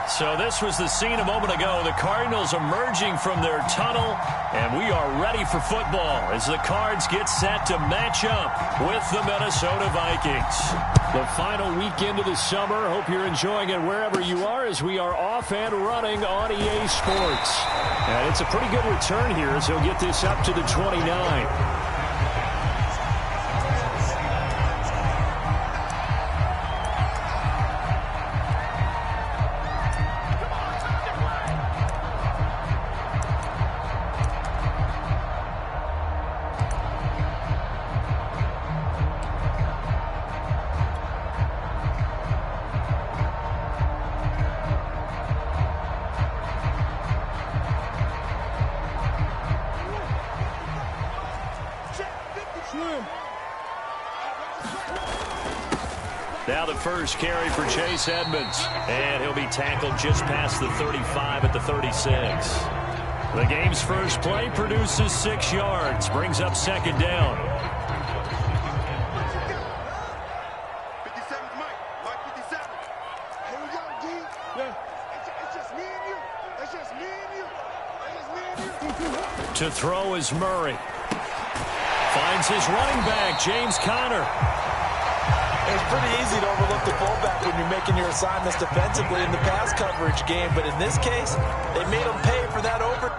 So this was the scene a moment ago. The Cardinals emerging from their tunnel, and we are ready for football as the Cards get set to match up with the Minnesota Vikings. The final weekend of the summer. Hope you're enjoying it wherever you are as we are off and running on EA Sports. And it's a pretty good return here as he'll get this up to the 29. Now the first carry for Chase Edmonds, and he'll be tackled just past the 35 at the 36. The game's first play produces 6 yards, brings up second down. To throw is Murray. Finds his running back, James Conner. It's pretty easy to overlook the fullback when you're making your assignments defensively in the pass coverage game, but in this case, they made him pay for that over.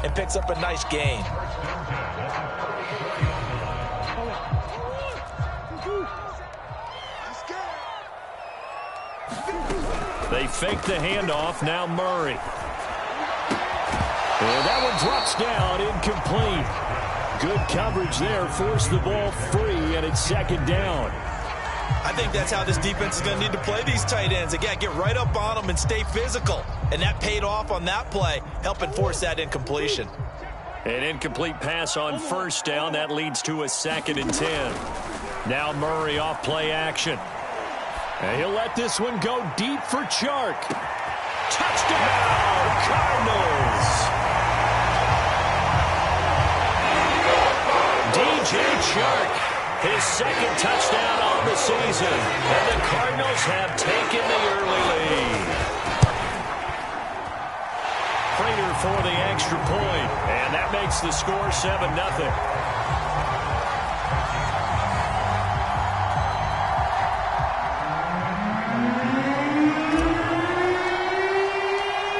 And picks up a nice gain. They fake the handoff. Now Murray. And that one drops down, incomplete. Good coverage there. Forced the ball free, and it's second down. I think that's how this defense is going to need to play these tight ends. Again, get right up on them and stay physical. And that paid off on that play, helping force that incompletion. An incomplete pass on first down. That leads to a 2nd and 10. Now Murray off play action. And he'll let this one go deep for Chark. Touchdown, Cardinals! DJ Chark. His 2nd touchdown on the season. And the Cardinals have taken the early lead. Prater for the extra point. And that makes the score 7-0.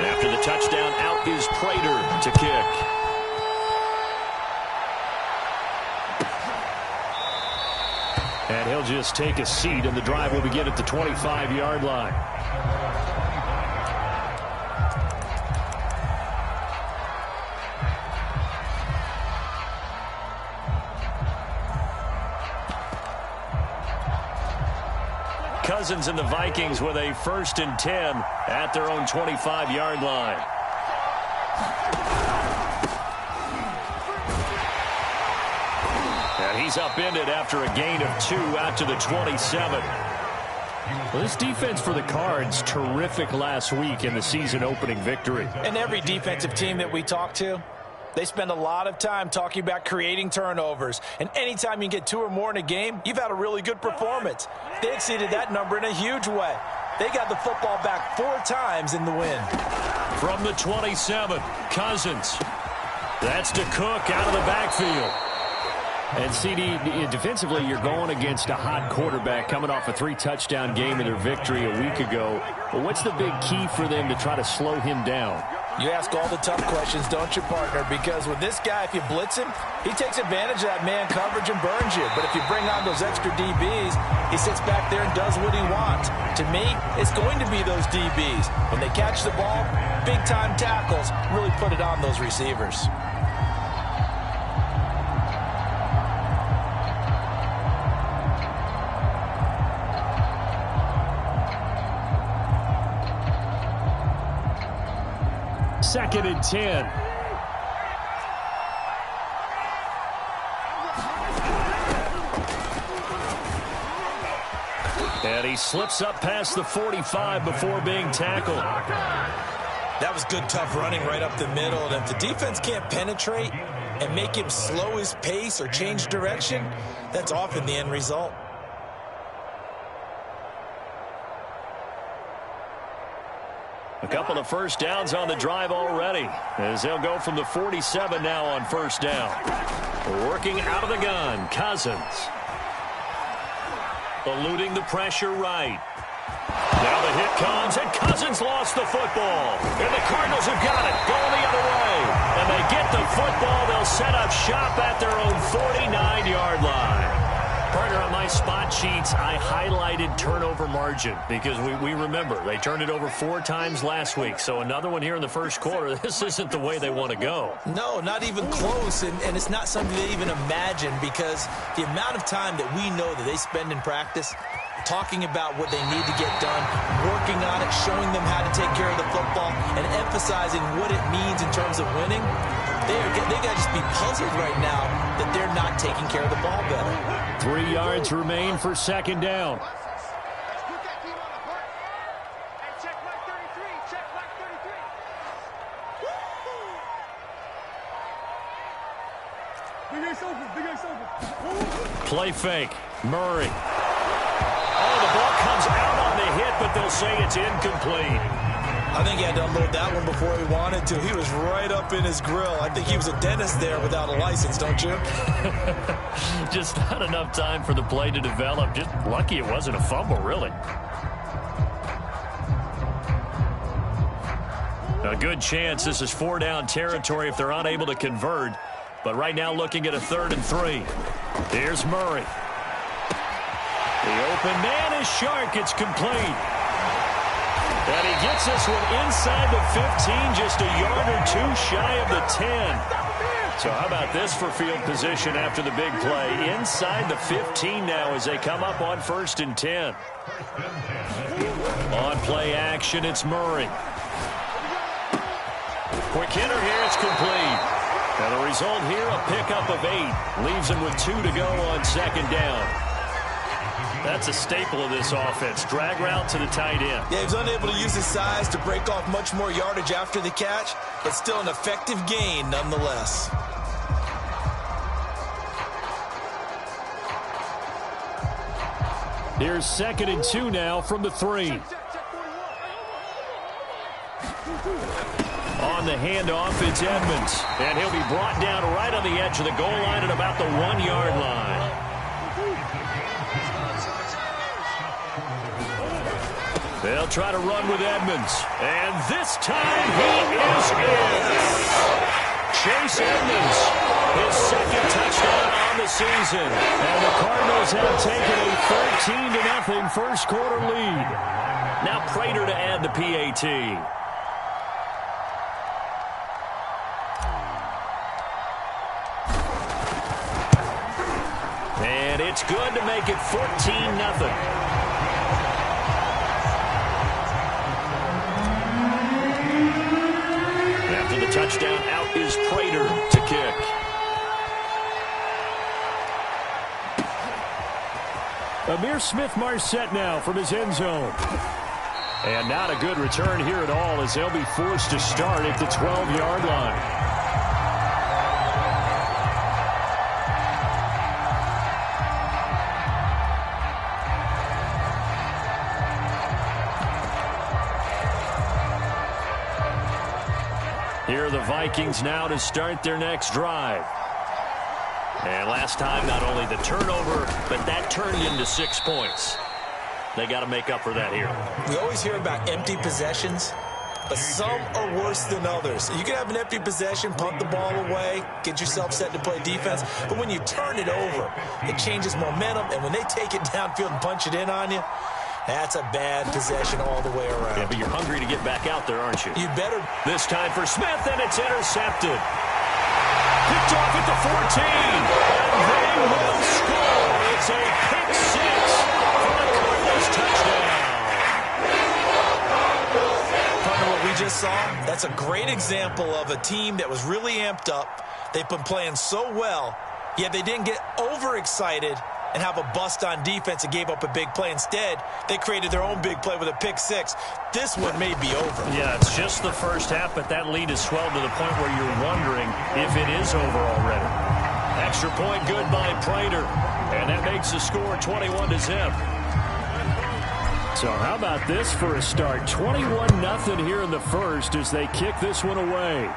After the touchdown, out is Prater to kick. And he'll just take a seat, and the drive will begin at the 25-yard line. Cousins and the Vikings with a 1st and 10 at their own 25-yard line. And he's upended after a gain of 2 out to the 27. Well, this defense for the Cards, terrific last week in the season-opening victory. And every defensive team that we talk to, they spend a lot of time talking about creating turnovers. And anytime you get 2 or more in a game, you've had a really good performance. They exceeded that number in a huge way. They got the football back 4 times in the win. From the 27, Cousins. That's to Cook out of the backfield. And CD, defensively, you're going against a hot quarterback coming off a 3-touchdown game in their victory a week ago. But what's the big key for them to try to slow him down? You ask all the tough questions, don't you, partner? Because with this guy, if you blitz him, he takes advantage of that man coverage and burns you. But if you bring on those extra DBs, he sits back there and does what he wants. To me, it's going to be those DBs. When they catch the ball, big-time tackles really put it on those receivers. Second and 10. And he slips up past the 45 before being tackled. That was good, tough running right up the middle. And if the defense can't penetrate and make him slow his pace or change direction, that's often the end result. A couple of first downs on the drive already, as they'll go from the 47 now on first down. Working out of the gun, Cousins. Eluding the pressure right. Now the hit comes, and Cousins lost the football. And the Cardinals have got it, going the other way. And they get the football. They'll set up shop at their own 49-yard line. Partner, on my spot sheets, I highlighted turnover margin because we remember they turned it over 4 times last week. So another one here in the first quarter. This isn't the way they want to go. No, not even close. And it's not something they even imagine, because the amount of time that we know that they spend in practice talking about what they need to get done, working on it, showing them how to take care of the football, and emphasizing what it means in terms of winning. They got to just be puzzled right now that they're not taking care of the ball better. 3 yards remain for second down. Play fake. Murray. Oh, the ball comes out on the hit, but they'll say it's incomplete. I think he had to unload that one before he wanted to. He was right up in his grill. I think he was a dentist there without a license, don't you? Just not enough time for the play to develop. Just lucky it wasn't a fumble, really. A good chance this is 4-down territory if they're unable to convert. But right now looking at a 3rd and 3. Here's Murray. The open man is Shark. It's complete. And he gets this one inside the 15, just a yard or 2 shy of the 10. So how about this for field position after the big play? Inside the 15 now as they come up on 1st and 10. On play action, it's Murray. Quick hitter here, it's complete. And the result here, a pickup of 8. Leaves him with 2 to go on 2nd down. That's a staple of this offense. Drag route to the tight end. Yeah, he was unable to use his size to break off much more yardage after the catch, but still an effective gain nonetheless. Here's 2nd and 2 now from the 3. On the handoff, it's Edmonds. And he'll be brought down right on the edge of the goal line at about the 1-yard line. They'll try to run with Edmonds. And this time he is in. Chase Edmonds, his 2nd touchdown on the season. And the Cardinals have taken a 13-0 first quarter lead. Now Prater to add the PAT. And it's good to make it 14-0. The touchdown, out is Prater to kick. Amir Smith-Marset now from his end zone. And not a good return here at all as they'll be forced to start at the 12-yard line. Here are the Vikings now to start their next drive. And last time, not only the turnover, but that turned into 6 points. They got to make up for that here. We always hear about empty possessions. but some are worse than others. You can have an empty possession, punt the ball away, get yourself set to play defense, but when you turn it over, it changes momentum, and when they take it downfield and punch it in on you, that's a bad possession all the way around. Yeah, but you're hungry to get back out there, aren't you? You better. This time for Smith, and it's intercepted. Picked off at the 14, and they will score. It's a pick six for the Cardinals touchdown. Partner, what we just saw, that's a great example of a team that was really amped up. They've been playing so well, yet they didn't get overexcited and have a bust on defense and gave up a big play. Instead, they created their own big play with a pick six. This one may be over. Yeah, it's just the first half, but that lead has swelled to the point where you're wondering if it is over already. Extra point good by Prater, and that makes the score 21-0. So how about this for a start? 21-0 here in the first as they kick this one away.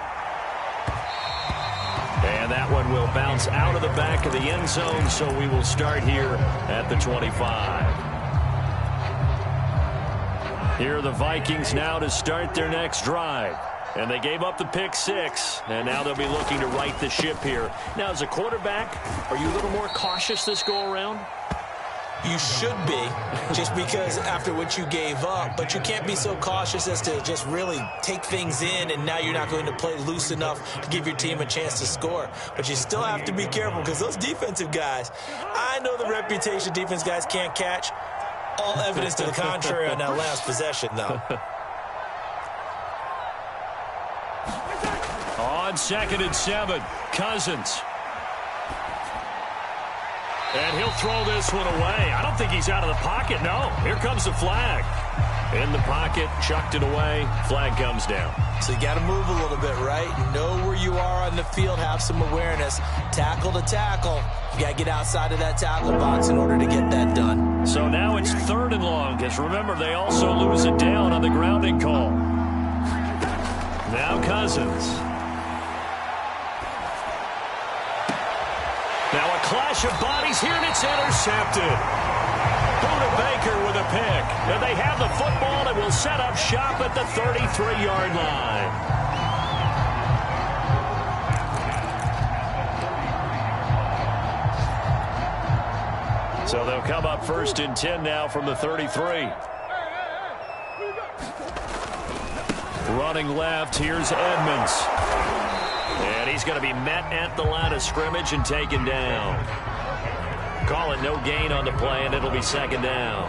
And that one will bounce out of the back of the end zone, so we will start here at the 25. Here are the Vikings now to start their next drive. And they gave up the pick six, and now they'll be looking to right the ship here. Now, as a quarterback, are you a little more cautious this go-around? You should be, just because after what you gave up, but you can't be so cautious as to just really take things in, and now you're not going to play loose enough to give your team a chance to score. But you still have to be careful because those defensive guys, I know the reputation defense guys can't catch. All evidence to the contrary on that last possession, though. On 2nd and 7, Cousins. And he'll throw this one away. I don't think he's out of the pocket, no. Here comes the flag. In the pocket, chucked it away, flag comes down. So you got to move a little bit, right? Know where you are on the field, have some awareness. Tackle to tackle. You got to get outside of that tackle box in order to get that done. So now it's 3rd and long, because remember, they also lose it down on the grounding call. Now Cousins. Now a clash of bodies here, and it's intercepted. Buda Baker with a pick. And they have the football and will set up shop at the 33-yard line. So they'll come up 1st and 10 now from the 33. Running left, here's Edmonds. And he's going to be met at the line of scrimmage and taken down. Call it no gain on the play, and it'll be 2nd down.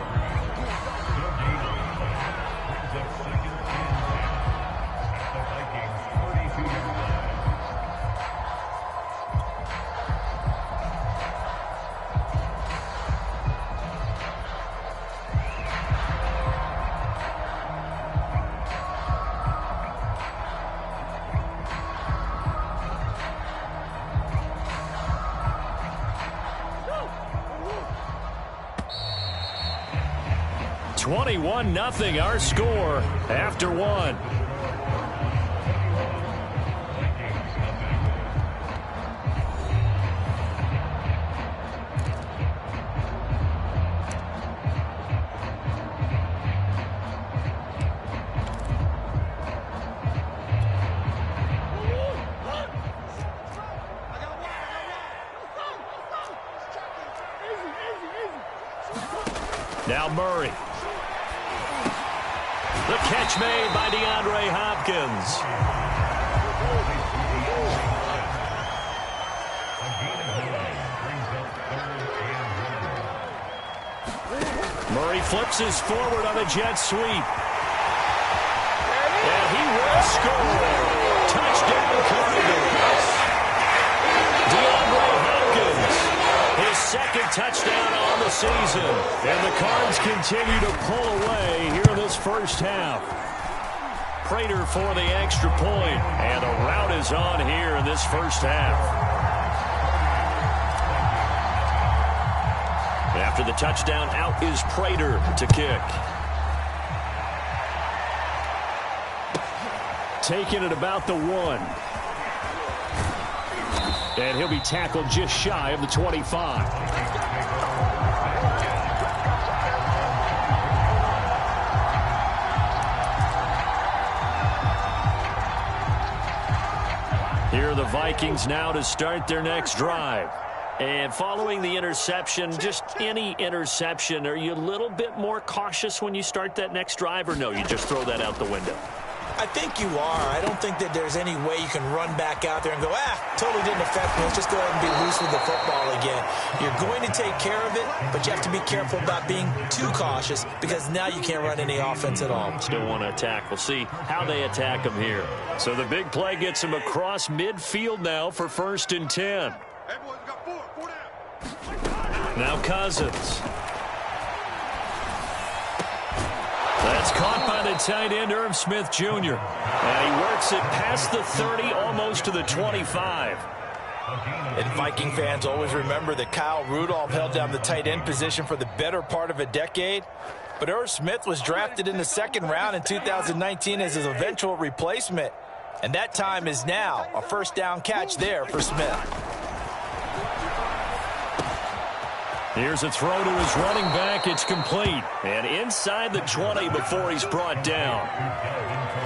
Nothing, our score after one. Now Murray. The catch made by DeAndre Hopkins. Murray flips his forward on a jet sweep. And he will score. Touchdown Cardinals. DeAndre Hopkins, his 2nd touchdown on the season. And the Cards continue to pull away here in this first half. Prater for the extra point, and the rout is on here in this first half. After the touchdown, out is Prater to kick. Taking it about the 1. And he'll be tackled just shy of the 25. Vikings now to start their next drive. And following the interception, just any interception, are you a little bit more cautious when you start that next drive, or no, you just throw that out the window? I think you are. I don't think that there's any way you can run back out there and go, totally didn't affect me. Let's just go ahead and be loose with the football again. You're going to take care of it, but you have to be careful about being too cautious because now you can't run any offense at all. Still want to attack. We'll see how they attack them here. So the big play gets them across midfield now for 1st and 10. Now Cousins. That's caught by the tight end, Irv Smith Jr. And he works it past the 30, almost to the 25. And Viking fans always remember that Kyle Rudolph held down the tight end position for the better part of a decade. But Irv Smith was drafted in the 2nd round in 2019 as his eventual replacement. And that time is now. A first down catch there for Smith. Here's a throw to his running back. It's complete. And inside the 20 before he's brought down.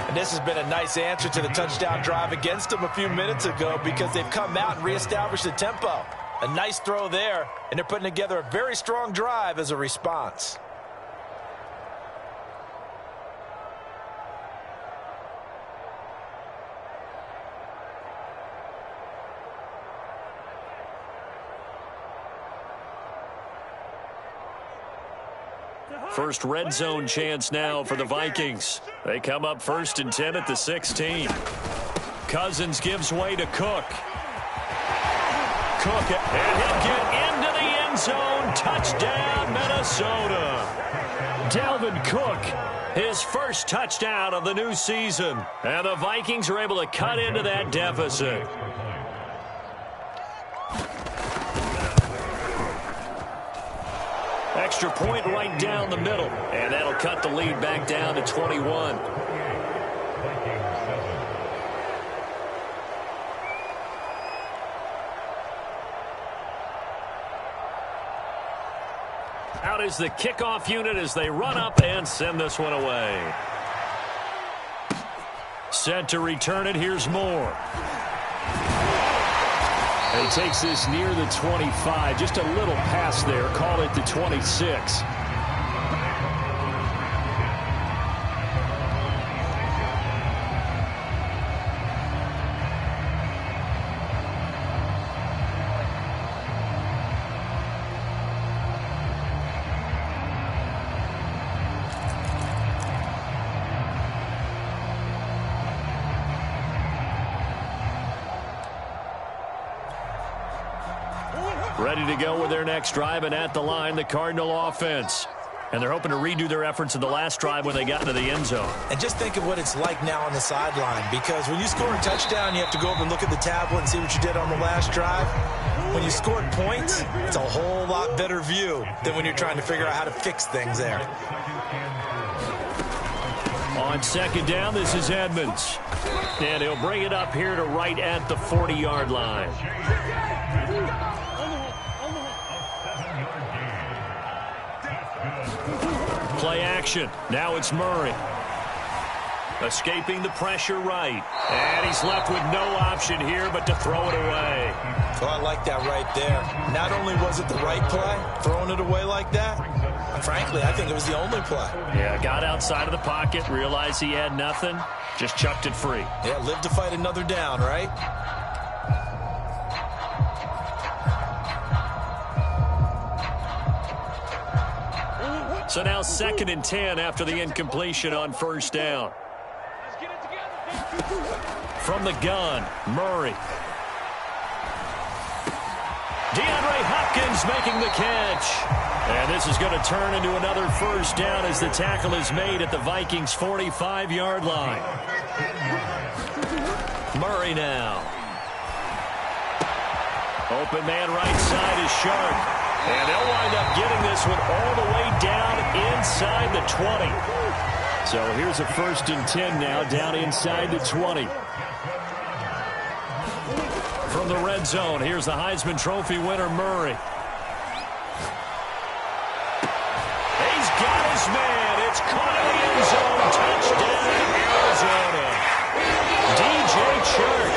And this has been a nice answer to the touchdown drive against them a few minutes ago because they've come out and reestablished the tempo. A nice throw there, and they're putting together a very strong drive as a response. First red zone chance now for the Vikings. They come up 1st and 10 at the 16. Cousins gives way to Cook. Cook, and he'll get into the end zone. Touchdown, Minnesota. Dalvin Cook, his first touchdown of the new season. And the Vikings are able to cut into that deficit. Extra point right down the middle. And that'll cut the lead back down to 21. Out is the kickoff unit as they run up and send this one away. Set to return it. Here's Moore. And he takes this near the 25. Just a little pass there. Call it the 26. Ready to go with their next drive, and at the line, the Cardinal offense. And they're hoping to redo their efforts in the last drive when they got into the end zone. And just think of what it's like now on the sideline, because when you score a touchdown, you have to go over and look at the tablet and see what you did on the last drive. When you scored points, it's a whole lot better view than when you're trying to figure out how to fix things there. On 2nd down, this is Edmonds. And he'll bring it up here to right at the 40-yard line. Play action. Now it's Murray. Escaping the pressure right. And he's left with no option here but to throw it away. Oh, I like that right there. Not only was it the right play, throwing it away like that, frankly, I think it was the only play. Yeah, got outside of the pocket, realized he had nothing, just chucked it free. Yeah, live to fight another down, right? So now 2nd and 10 after the incompletion on 1st down. From the gun, Murray. DeAndre Hopkins making the catch. And this is going to turn into another 1st down as the tackle is made at the Vikings' 45-yard line. Murray now. Open man right side is Sharp. And they'll wind up getting this one all the way down inside the 20. So here's a 1st and 10 now, down inside the 20. From the red zone, here's the Heisman Trophy winner, Murray. He's got his man. It's caught in the end zone. Touchdown, Arizona. DJ Chark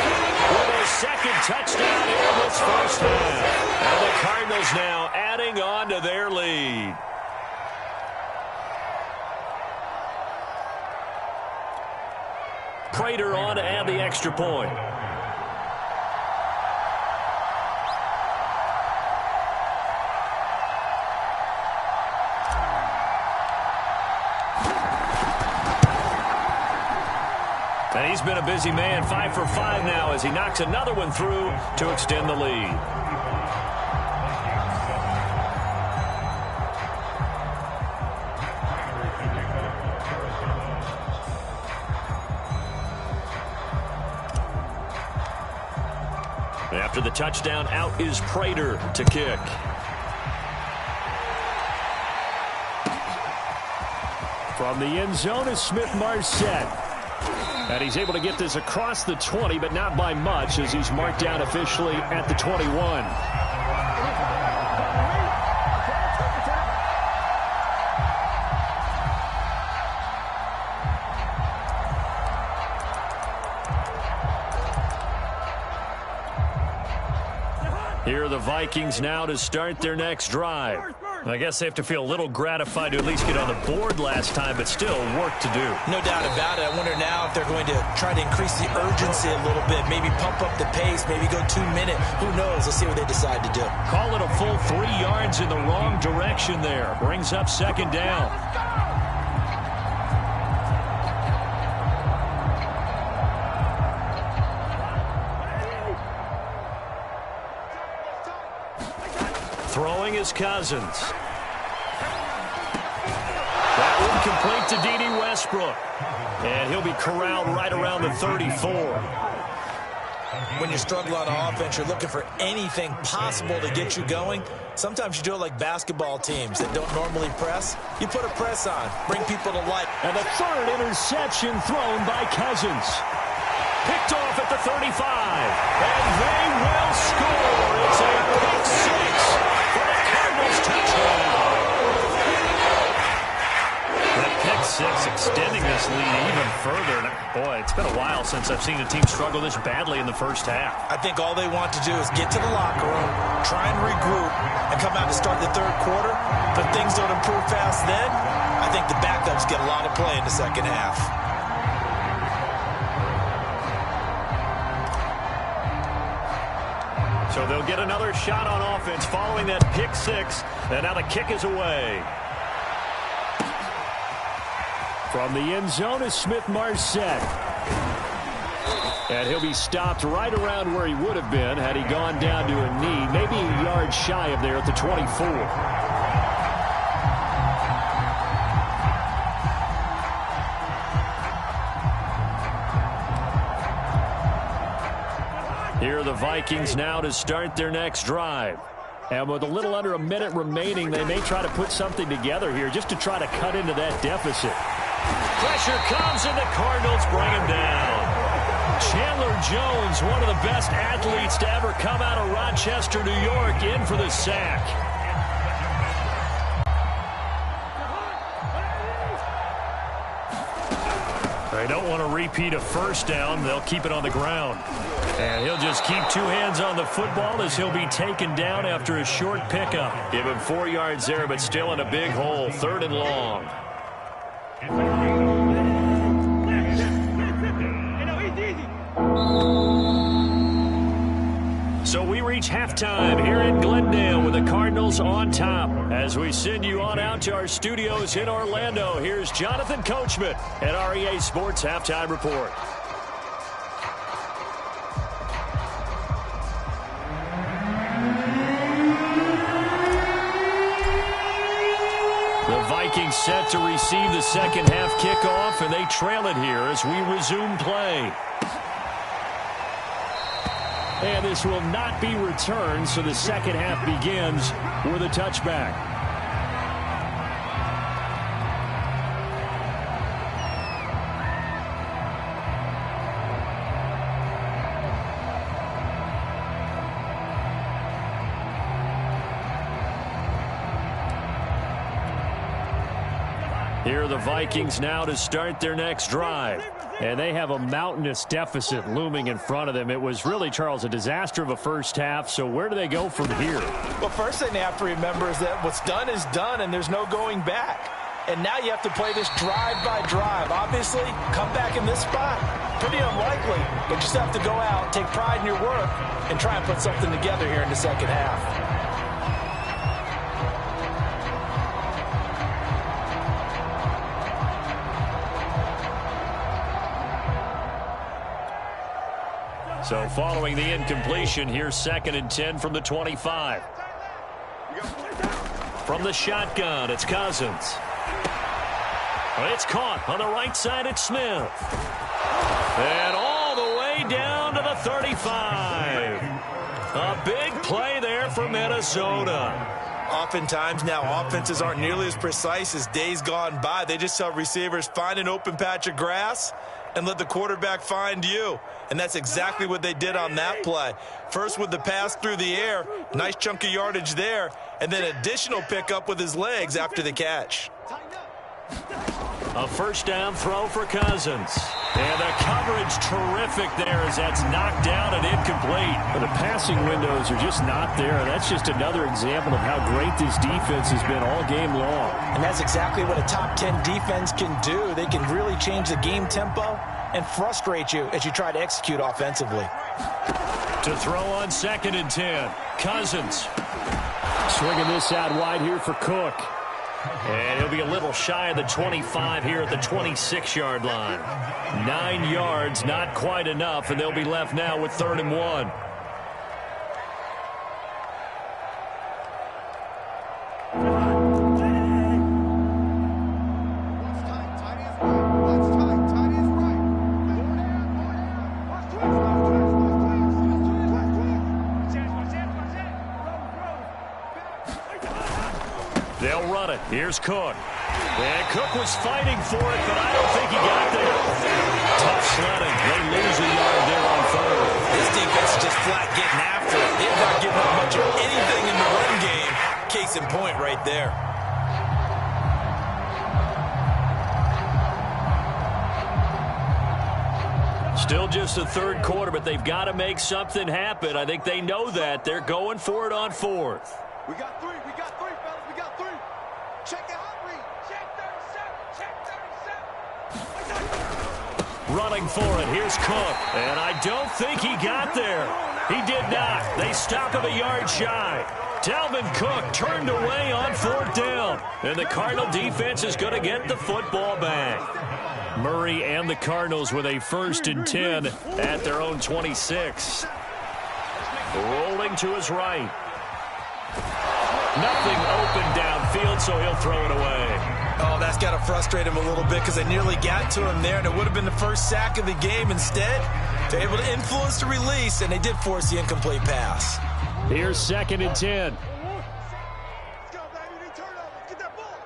with a 2nd touchdown here in this first half. And the Cardinals now adding on to their lead. Prater on to add the extra point. And he's been a busy man, 5 for 5 now as he knocks another one through to extend the lead. After the touchdown, out is Prater to kick. From the end zone is Smith-Marset. And he's able to get this across the 20, but not by much as he's marked down officially at the 21. Here are the Vikings now to start their next drive. I guess they have to feel a little gratified to at least get on the board last time, but still work to do. No doubt about it. I wonder now if they're going to try to increase the urgency a little bit, maybe pump up the pace, maybe go 2 minute. Who knows? Let's see what they decide to do. Call it a full 3 yards in the wrong direction there. Brings up second down. Throwing is Cousins. That one complete to D.D. Westbrook. And he'll be corralled right around the 34. When you struggle on offense, you're looking for anything possible to get you going. Sometimes you do it like basketball teams that don't normally press. You put a press on, bring people to life. And the third interception thrown by Cousins. Picked off at the 35. And they will score. It's a pick six for the Cardinals touchdown. That pick six extending this lead even further. And boy, it's been a while since I've seen a team struggle this badly in the first half. I think all they want to do is get to the locker room, try and regroup, and come out to start the third quarter. But if things don't improve fast then, I think the backups get a lot of play in the second half. So they'll get another shot on offense following that pick six. And now the kick is away. From the end zone is Smith-Marset. And he'll be stopped right around where he would have been had he gone down to a knee, maybe a yard shy of there at the 24. Here are the Vikings now to start their next drive. And with a little under a minute remaining, they may try to put something together here just to try to cut into that deficit. Pressure comes, and the Cardinals bring him down. Chandler Jones, one of the best athletes to ever come out of Rochester, New York, in for the sack. They don't want to repeat a first down. They'll keep it on the ground. And he'll just keep 2 hands on the football as he'll be taken down after a short pickup. Give him 4 yards there, but still in a big hole. 3rd and long. So we reach halftime here in Glendale with the Cardinals on top. As we send you on out to our studios in Orlando, here's Jonathan Coachman at REA Sports Halftime Report. The Vikings set to receive the second half kickoff, and they trail it here as we resume play. And this will not be returned, so the second half begins with a touchback. Here are the Vikings now to start their next drive. And they have a mountainous deficit looming in front of them. It was really, Charles, a disaster of a first half. So where do they go from here? Well, first thing they have to remember is that what's done is done, and there's no going back. And now you have to play this drive by drive. Obviously, come back in this spot, pretty unlikely. But you just have to go out, take pride in your work, and try and put something together here in the second half. So following the incompletion, here's 2nd and 10 from the 25. From the shotgun, it's Cousins. It's caught on the right side. It's Smith. And all the way down to the 35. A big play there for Minnesota. Oftentimes now offenses aren't nearly as precise as days gone by. They just tell receivers, find an open patch of grass and let the quarterback find you. And that's exactly what they did on that play. First with the pass through the air, nice chunk of yardage there, and then additional pickup with his legs after the catch. A first down throw for Cousins. And the coverage terrific there as that's knocked down and incomplete. But the passing windows are just not there. That's just another example of how great this defense has been all game long. And that's exactly what a top 10 defense can do. They can really change the game tempo and frustrate you as you try to execute offensively. To throw on 2nd and 10. Cousins. Swinging this out wide here for Cook. And he'll be a little shy of the 25 here at the 26-yard line. 9 yards, not quite enough, and they'll be left now with 3rd and 1. They'll run it. Here's Cook. And Cook was fighting for it, but I don't think he got there. Tough sledding. They lose a yard there on 3rd. This defense is just flat getting after it. They're not giving up much of anything in the run game. Case in point right there. Still just the 3rd quarter, but they've got to make something happen. I think they know that. They're going for it on 4th. We got three, fellas. We got 3. Check it out, Reed. Check 37. Running for it. Here's Cook. And I don't think he got there. He did not. They stop him a yard shy. Dalvin Cook turned away on 4th down. And the Cardinal defense is going to get the football back. Murray and the Cardinals with a 1st and 10 at their own 26. Rolling to his right. Nothing open downfield, so he'll throw it away. Oh, that's got to frustrate him a little bit because they nearly got to him there, and it would have been the first sack of the game. Instead, they're able to influence the release, and they did force the incomplete pass. Here's 2nd and 10. Let's go, baby. They turn over. Get that ball.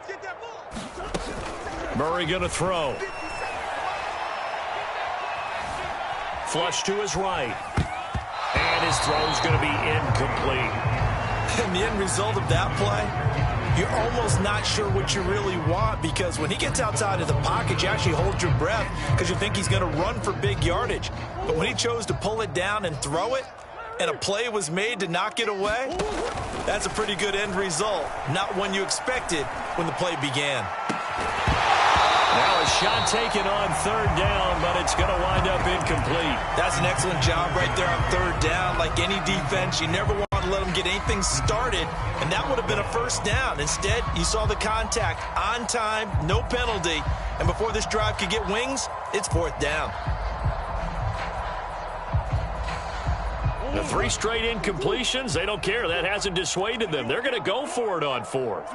Get that ball. Murray going to throw. Flush to his right. And his throw's going to be incomplete. And the end result of that play, you're almost not sure what you really want because when he gets outside of the pocket, you actually hold your breath because you think he's going to run for big yardage. But when he chose to pull it down and throw it, and a play was made to knock it away, that's a pretty good end result. Not one you expected when the play began. Now a shot taken on 3rd down, but it's going to wind up incomplete. That's an excellent job right there on 3rd down. Like any defense, you never want to let them get anything started, and that would have been a 1st down. Instead, you saw the contact on time, no penalty, and before this drive could get wings, it's 4th down. The 3 straight incompletions, they don't care. That hasn't dissuaded them. They're going to go for it on 4th.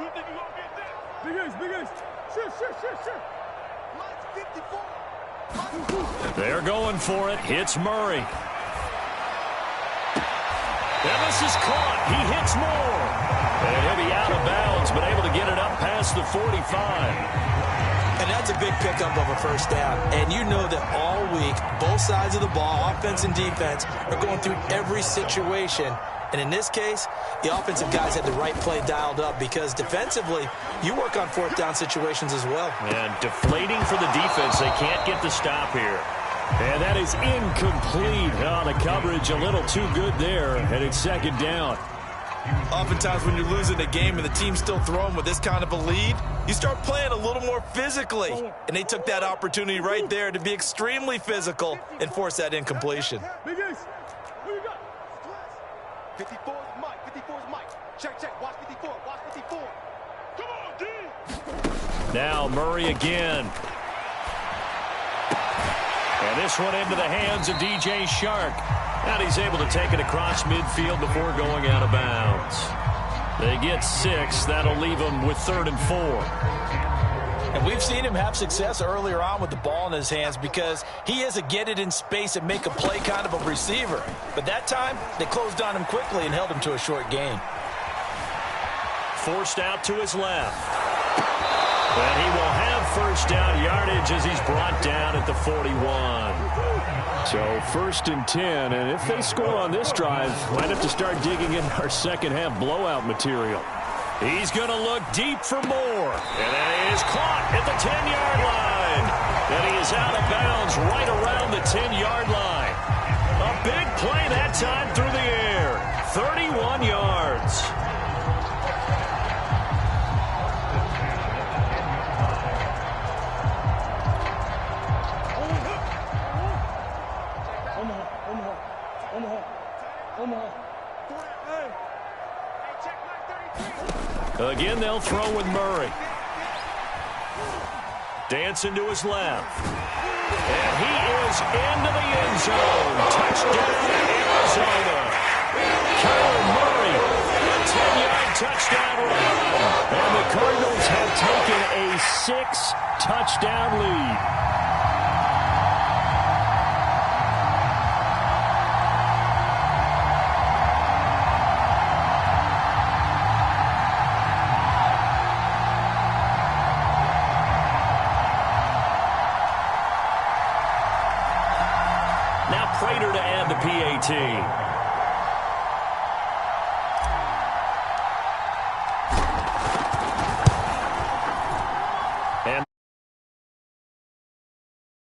They're going for it. Hits Murray. And this is caught. He hits more. And he'll be out of bounds, but able to get it up past the 45. And that's a big pickup of a 1st down. And you know that all week, both sides of the ball, offense and defense, are going through every situation And in this case, the offensive guys had the right play dialed up because defensively, you work on fourth down situations as well. And deflating for the defense. They can't get the stop here. And that is incomplete. Oh, the coverage a little too good there, and it's second down. Oftentimes when you're losing a game and the team's still throwing with this kind of a lead, you start playing a little more physically. And they took that opportunity right there to be extremely physical and force that incompletion. Big Ace, who you got? 54 is Mike. 54 is Mike. Check, check. Watch 54. Watch 54. Come on, D. Now Murray again. And this one into the hands of DJ Shark. And he's able to take it across midfield before going out of bounds. They get 6. That'll leave them with 3rd and 4. And we've seen him have success earlier on with the ball in his hands because he is a get it in space and make a play kind of a receiver. But that time, they closed on him quickly and held him to a short gain. Forced out to his left. And he will have first down yardage as he's brought down at the 41. So 1st and 10, and if they score on this drive, might have to start digging in our second half blowout material. He's going to look deep for more. And it is caught at the 10-yard line. And he is out of bounds right around the 10-yard line. A big play that time through the air. 31 yards. Again, they'll throw with Murray. Dancing to his left. And he is into the end zone. Touchdown, Arizona. Kyler Murray, a 10-yard touchdown run. And the Cardinals have taken a 6-touchdown lead. Prater to add the PAT.